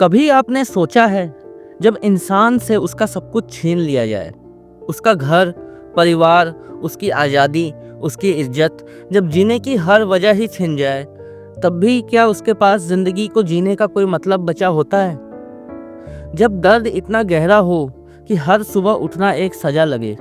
कभी आपने सोचा है, जब इंसान से उसका सब कुछ छीन लिया जाए, उसका घर, परिवार, उसकी आज़ादी, उसकी इज्जत, जब जीने की हर वजह ही छिन जाए, तब भी क्या उसके पास ज़िंदगी को जीने का कोई मतलब बचा होता है? जब दर्द इतना गहरा हो कि हर सुबह उठना एक सजा लगे,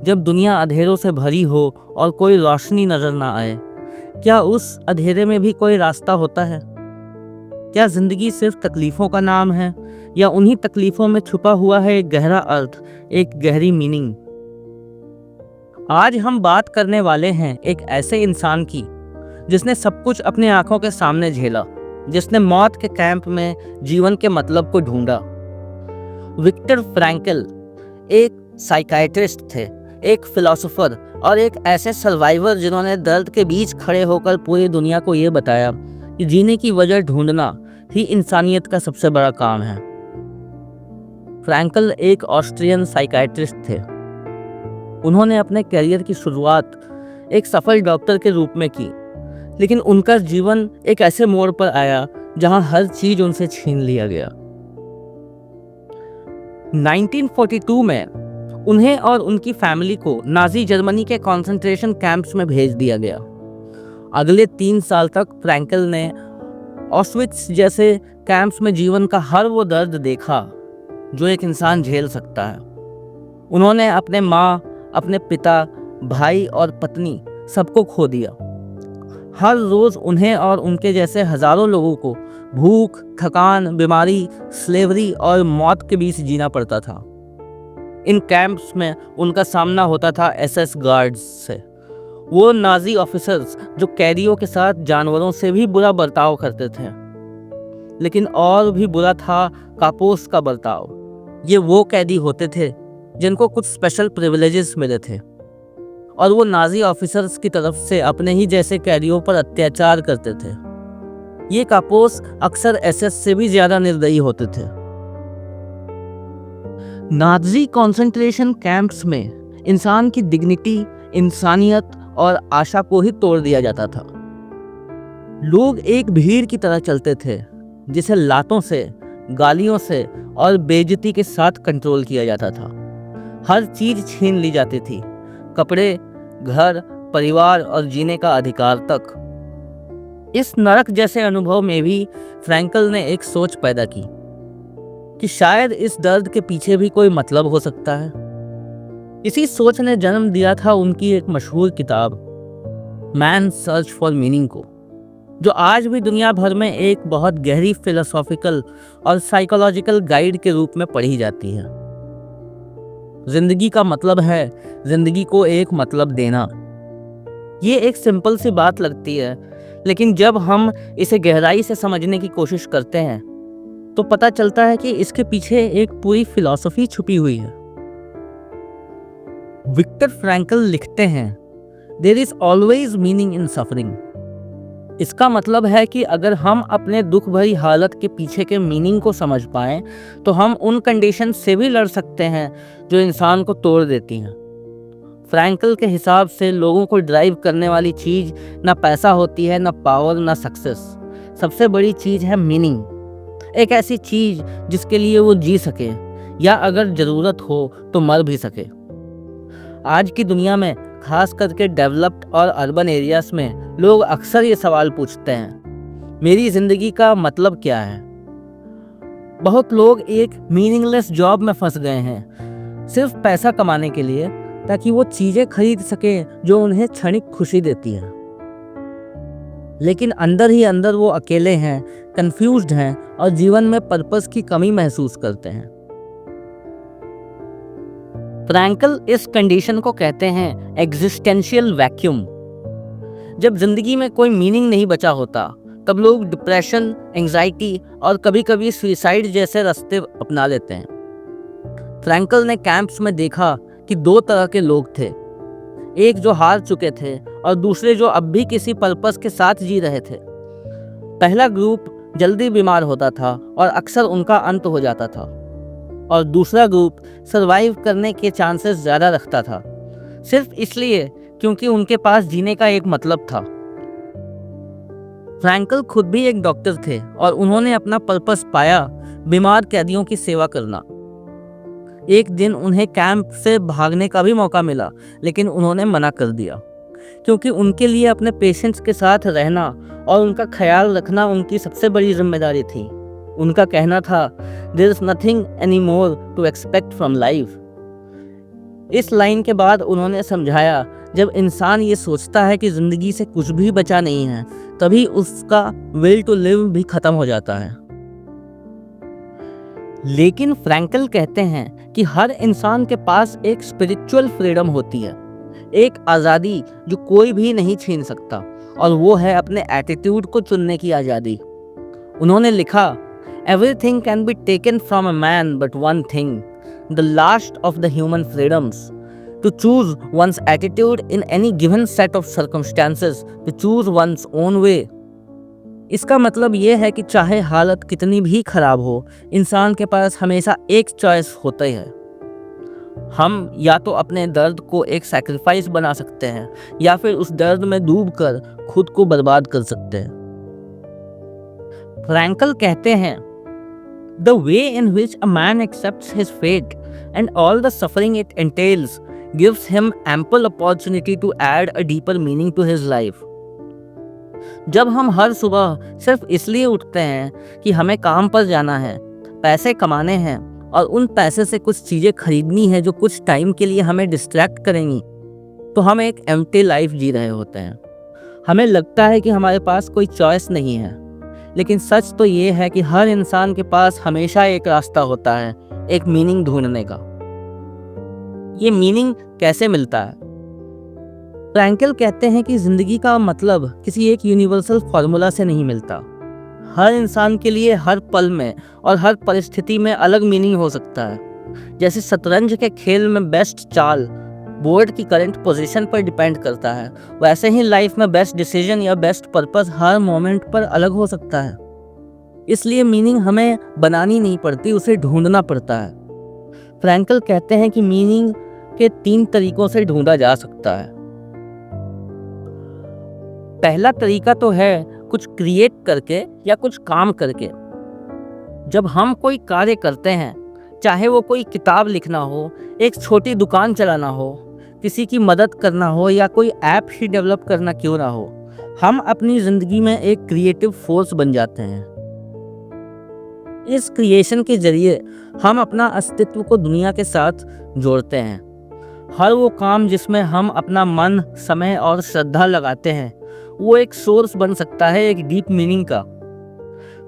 जब दुनिया अंधेरों से भरी हो और कोई रोशनी नजर ना आए, क्या उस अंधेरे में भी कोई रास्ता होता है? क्या जिंदगी सिर्फ तकलीफों का नाम है, या उन्हीं तकलीफों में छुपा हुआ है एक गहरा अर्थ, एक गहरी मीनिंग? आज हम बात करने वाले हैं एक ऐसे इंसान की जिसने सब कुछ अपने आंखों के सामने झेला, जिसने मौत के कैंप में जीवन के मतलब को ढूंढा। विक्टर फ्रैंकल एक साइकाइट्रिस्ट थे, एक फिलोसोफर और एक ऐसे सर्वाइवर जिन्होंने दर्द के बीच खड़े होकर पूरी दुनिया को ये बताया कि जीने की वजह ढूंढना ही इंसानियत का सबसे बड़ा काम है। फ्रैंकल एक ऑस्ट्रियन साइकाइट्रिस्ट थे। उन्होंने अपने करियर की शुरुआत एक सफल डॉक्टर के रूप में की, लेकिन उनका जीवन एक ऐसे मोड़ पर आया जहां हर चीज उनसे छीन लिया गया। 1942 में उन्हें और उनकी फैमिली को नाजी जर्मनी के कंसंट्रेशन कैंप्स में भेज दिया गया। अगले 3 साल तक फ्रैंकल ने ऑस्विट्स जैसे कैंप्स में जीवन का हर वो दर्द देखा जो एक इंसान झेल सकता है। उन्होंने अपने माँ, अपने पिता, भाई और पत्नी सबको खो दिया। हर रोज उन्हें और उनके जैसे हजारों लोगों को भूख, थकान, बीमारी, स्लेवरी और मौत के बीच जीना पड़ता था। इन कैंप्स में उनका सामना होता था एसएस गार्ड्स से, वो नाजी ऑफिसर्स जो कैदियों के साथ जानवरों से भी बुरा बर्ताव करते थे। लेकिन और भी बुरा था कापोस का बर्ताव। ये वो कैदी होते थे जिनको कुछ स्पेशल प्रिविलेजेस मिले थे, और वो नाजी ऑफिसर्स की तरफ से अपने ही जैसे कैदियों पर अत्याचार करते थे। ये कापोस अक्सर एसएस से भी ज्यादा निर्दयी होते थे। नाजी कंसंट्रेशन कैंप्स में इंसान की डिग्निटी, इंसानियत और आशा को ही तोड़ दिया जाता था। लोग एक भीड़ की तरह चलते थे जिसे लातों से, गालियों से और बेइज्जती के साथ कंट्रोल किया जाता था। हर चीज छीन ली जाती थी, कपड़े, घर, परिवार और जीने का अधिकार तक। इस नरक जैसे अनुभव में भी फ्रैंकल ने एक सोच पैदा की कि शायद इस दर्द के पीछे भी कोई मतलब हो सकता है। इसी सोच ने जन्म दिया था उनकी एक मशहूर किताब मैन सर्च फॉर मीनिंग को, जो आज भी दुनिया भर में एक बहुत गहरी फिलोसॉफिकल और साइकोलॉजिकल गाइड के रूप में पढ़ी जाती है। जिंदगी का मतलब है जिंदगी को एक मतलब देना। ये एक सिंपल सी बात लगती है, लेकिन जब हम इसे गहराई से समझने की कोशिश करते हैं तो पता चलता है कि इसके पीछे एक पूरी फिलॉसफी छुपी हुई है। विक्टर फ्रैंकल लिखते हैं, there is always meaning in suffering. इसका मतलब है कि अगर हम अपने दुख भरी हालत के पीछे के मीनिंग को समझ पाएं तो हम उन कंडीशन से भी लड़ सकते हैं जो इंसान को तोड़ देती हैं। फ्रैंकल के हिसाब से लोगों को ड्राइव करने वाली चीज़ ना पैसा होती है, ना पावर, ना सक्सेस। सबसे बड़ी चीज़ है मीनिंग। एक ऐसी चीज़ जिसके लिए वो जी सके, या अगर ज़रूरत हो तो मर भी सके। आज की दुनिया में, खास करके डेवलप्ड और अर्बन एरियाज में, लोग अक्सर ये सवाल पूछते हैं, मेरी ज़िंदगी का मतलब क्या है? बहुत लोग एक मीनिंगलेस जॉब में फंस गए हैं, सिर्फ पैसा कमाने के लिए, ताकि वो चीज़ें खरीद सकें जो उन्हें क्षणिक खुशी देती हैं। लेकिन अंदर ही अंदर वो अकेले हैं, कंफ्यूज्ड हैं और जीवन में पर्पस की कमी महसूस करते हैं। फ्रैंकल इस कंडीशन को कहते हैं एग्जिस्टेंशियल वैक्यूम। जब जिंदगी में कोई मीनिंग नहीं बचा होता, तब लोग डिप्रेशन, एंजाइटी और कभी-कभी सुसाइड जैसे रास्ते अपना लेते हैं। फ्रैंकल ने कैंप्स में देखा कि 2 तरह के लोग थे, एक जो हार चुके थे और दूसरे जो अब भी किसी पर्पस के साथ जी रहे थे। पहला ग्रुप जल्दी बीमार होता था और अक्सर उनका अंत हो जाता था, और दूसरा ग्रुप सरवाइव करने के चांसेस ज़्यादा रखता था, सिर्फ इसलिए क्योंकि उनके पास जीने का एक मतलब था। फ्रैंकल खुद भी एक डॉक्टर थे और उन्होंने अपना पर्पस पाया, बीमार कैदियों की सेवा करना। एक दिन उन्हें कैंप से भागने का भी मौका मिला, लेकिन उन्होंने मना कर दिया, क्योंकि उनके लिए अपने पेशेंट्स के साथ रहना और उनका ख्याल रखना उनकी सबसे बड़ी जिम्मेदारी थी। उनका कहना था, there is nothing any more to expect from life. इस लाइन के बाद उन्होंने समझाया, जब इंसान ये सोचता है कि जिंदगी से कुछ भी बचा नहीं है, तभी उसका विल टू लिव भी खत्म हो जाता है। लेकिन फ्रैंकल कहते हैं कि हर इंसान के पास एक स्पिरिचुअल फ्रीडम होती है, एक आज़ादी जो कोई भी नहीं छीन सकता, और वो है अपने एटीट्यूड को चुनने की आज़ादी। उन्होंने लिखा, everything can be taken from a man but one thing, the last of the human freedoms, to choose one's attitude in any given set of circumstances, to choose one's own way। इसका मतलब ये है कि चाहे हालत कितनी भी खराब हो, इंसान के पास हमेशा एक चॉइस होता ही है। हम या तो अपने दर्द को एक सैक्रिफाइस बना सकते हैं, या फिर उस दर्द में डूबकर खुद को बर्बाद कर सकते हैं। फ्रैंकल कहते हैं, The way in which a man accepts his fate and all the suffering it entails gives him ample opportunity to add a deeper meaning to his life। जब हम हर सुबह सिर्फ इसलिए उठते हैं कि हमें काम पर जाना है, पैसे कमाने हैं और उन पैसे से कुछ चीज़ें खरीदनी है जो कुछ टाइम के लिए हमें डिस्ट्रैक्ट करेंगी, तो हम एक एम्प्टी लाइफ जी रहे होते हैं। हमें लगता है कि हमारे पास कोई चॉइस नहीं है, लेकिन सच तो ये है कि हर इंसान के पास हमेशा एक रास्ता होता है, एक मीनिंग ढूंढने का। ये मीनिंग कैसे मिलता है? फ्रैंकल कहते हैं कि जिंदगी का मतलब किसी एक यूनिवर्सल फॉर्मूला से नहीं मिलता। हर इंसान के लिए हर पल में और हर परिस्थिति में अलग मीनिंग हो सकता है। जैसे शतरंज के खेल में बेस्ट चाल बोर्ड की करंट पोजीशन पर डिपेंड करता है, वैसे ही लाइफ में बेस्ट डिसीजन या बेस्ट पर्पस हर मोमेंट पर अलग हो सकता है। इसलिए मीनिंग हमें बनानी नहीं पड़ती, उसे ढूंढना पड़ता है। फ्रैंकल कहते हैं कि मीनिंग के 3 तरीकों से ढूंढा जा सकता है। पहला तरीका तो है कुछ क्रिएट करके या कुछ काम करके। जब हम कोई कार्य करते हैं, चाहे वो कोई किताब लिखना हो, एक छोटी दुकान चलाना हो, किसी की मदद करना हो या कोई ऐप ही डेवलप करना क्यों ना हो, हम अपनी जिंदगी में एक क्रिएटिव फोर्स बन जाते हैं। इस क्रिएशन के जरिए हम अपना अस्तित्व को दुनिया के साथ जोड़ते हैं। हर वो काम जिसमें हम अपना मन, समय और श्रद्धा लगाते हैं, वो एक सोर्स बन सकता है एक डीप मीनिंग का।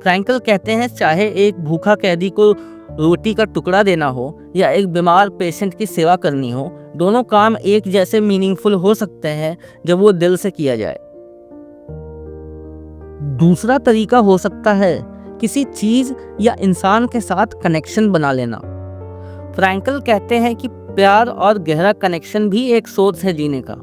फ्रैंकल कहते हैं, चाहे एक भूखा कैदी को रोटी का टुकड़ा देना हो या एक बीमार पेशेंट की सेवा करनी हो, दोनों काम एक जैसे मीनिंगफुल हो सकते हैं जब वो दिल से किया जाए। दूसरा तरीका हो सकता है किसी चीज या इंसान के साथ कनेक्शन बना लेना। फ्रैंकल कहते हैं कि प्यार और गहरा कनेक्शन भी एक सोर्स है जीने का।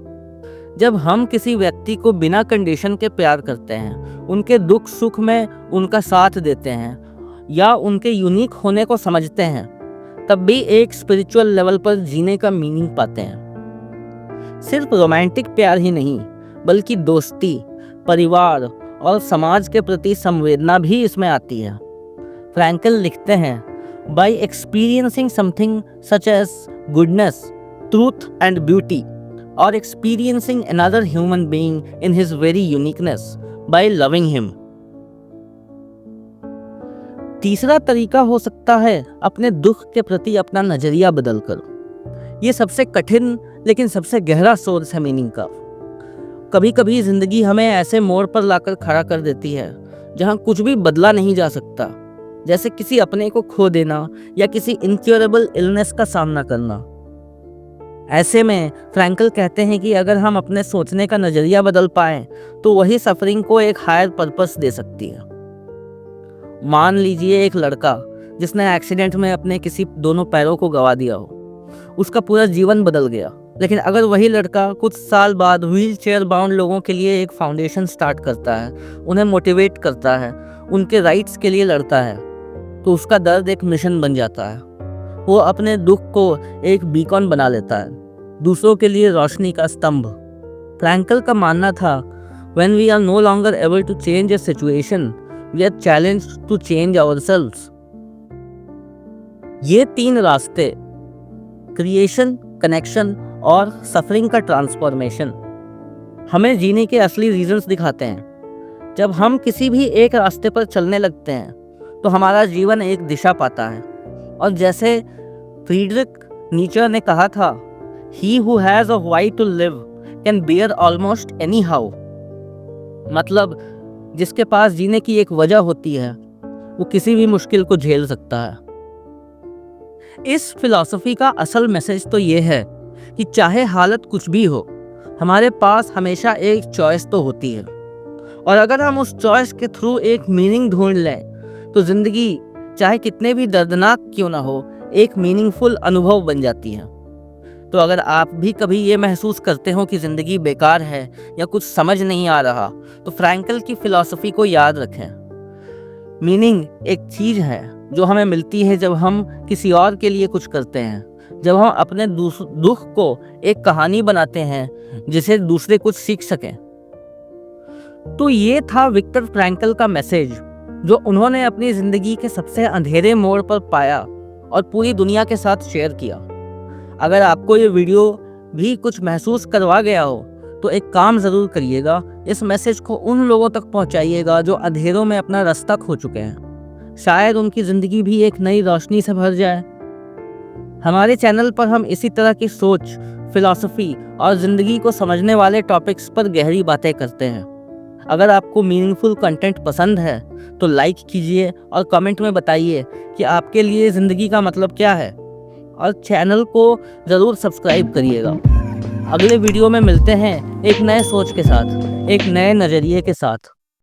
जब हम किसी व्यक्ति को बिना कंडीशन के प्यार करते हैं, उनके दुख सुख में उनका साथ देते हैं या उनके यूनिक होने को समझते हैं, तब भी एक स्पिरिचुअल लेवल पर जीने का मीनिंग पाते हैं। सिर्फ रोमांटिक प्यार ही नहीं, बल्कि दोस्ती, परिवार और समाज के प्रति संवेदना भी इसमें आती है। फ्रैंकल लिखते हैं, by experiencing something such as goodness, truth and beauty, or experiencing another human being in his very uniqueness, by loving him। तीसरा तरीका हो सकता है अपने दुख के प्रति अपना नजरिया बदलकर। ये सबसे कठिन लेकिन सबसे गहरा सोर्स है मीनिंग का। कभी कभी जिंदगी हमें ऐसे मोड़ पर लाकर खड़ा कर देती है जहां कुछ भी बदला नहीं जा सकता, जैसे किसी अपने को खो देना या किसी इनक्योरेबल इलनेस का सामना करना। ऐसे में फ्रैंकल कहते हैं कि अगर हम अपने सोचने का नजरिया बदल पाएं, तो वही सफरिंग को एक हायर पर्पस दे सकती है। मान लीजिए एक लड़का जिसने एक्सीडेंट में अपने किसी दोनों पैरों को गंवा दिया हो, उसका पूरा जीवन बदल गया। लेकिन अगर वही लड़का कुछ साल बाद व्हील चेयर बाउंड लोगों के लिए एक फाउंडेशन स्टार्ट करता है, उन्हें मोटिवेट करता है, उनके राइट्स के लिए लड़ता है, तो उसका दर्द एक मिशन बन जाता है। वो अपने दुख को एक बीकॉन बना लेता है, दूसरों के लिए रोशनी का स्तंभ। फ्रैंकल का मानना था, When we are no longer able to change a situation, we are challenged to change ourselves. ये तीन रास्ते, क्रिएशन, कनेक्शन और सफरिंग का ट्रांसफॉर्मेशन, हमें जीने के असली रीजंस दिखाते हैं। जब हम किसी भी एक रास्ते पर चलने लगते हैं तो हमारा जीवन एक दिशा पाता है। और जैसे फ्रीडरिक नीचे ने कहा था, he who has a why to live can bear almost any how. मतलब जिसके पास जीने की एक वजह होती है वो किसी भी मुश्किल को झेल सकता है। इस फिलॉसफी का असल मैसेज तो ये है कि चाहे हालत कुछ भी हो, हमारे पास हमेशा एक चॉइस तो होती है, और अगर हम उस चॉइस के थ्रू एक मीनिंग ढूंढ लें तो ज़िंदगी चाहे कितने भी दर्दनाक क्यों ना हो, एक मीनिंगफुल अनुभव बन जाती है। तो अगर आप भी कभी ये महसूस करते हो कि ज़िंदगी बेकार है या कुछ समझ नहीं आ रहा, तो फ्रैंकल की फ़िलॉसफी को याद रखें। मीनिंग एक चीज़ है जो हमें मिलती है जब हम किसी और के लिए कुछ करते हैं, जब हम अपने दुख को एक कहानी बनाते हैं जिसे दूसरे कुछ सीख सकें। तो ये था विक्टर फ्रैंकल का मैसेज, जो उन्होंने अपनी ज़िंदगी के सबसे अंधेरे मोड़ पर पाया और पूरी दुनिया के साथ शेयर किया। अगर आपको ये वीडियो भी कुछ महसूस करवा गया हो तो एक काम ज़रूर करिएगा, इस मैसेज को उन लोगों तक पहुंचाइएगा जो अंधेरों में अपना रास्ता खो चुके हैं। शायद उनकी ज़िंदगी भी एक नई रोशनी से भर जाए। हमारे चैनल पर हम इसी तरह की सोच, फिलॉसफी और ज़िंदगी को समझने वाले टॉपिक्स पर गहरी बातें करते हैं। अगर आपको मीनिंगफुल कंटेंट पसंद है तो लाइक कीजिए और कमेंट में बताइए कि आपके लिए ज़िंदगी का मतलब क्या है, और चैनल को ज़रूर सब्सक्राइब करिएगा। अगले वीडियो में मिलते हैं एक नए सोच के साथ, एक नए नज़रिए के साथ।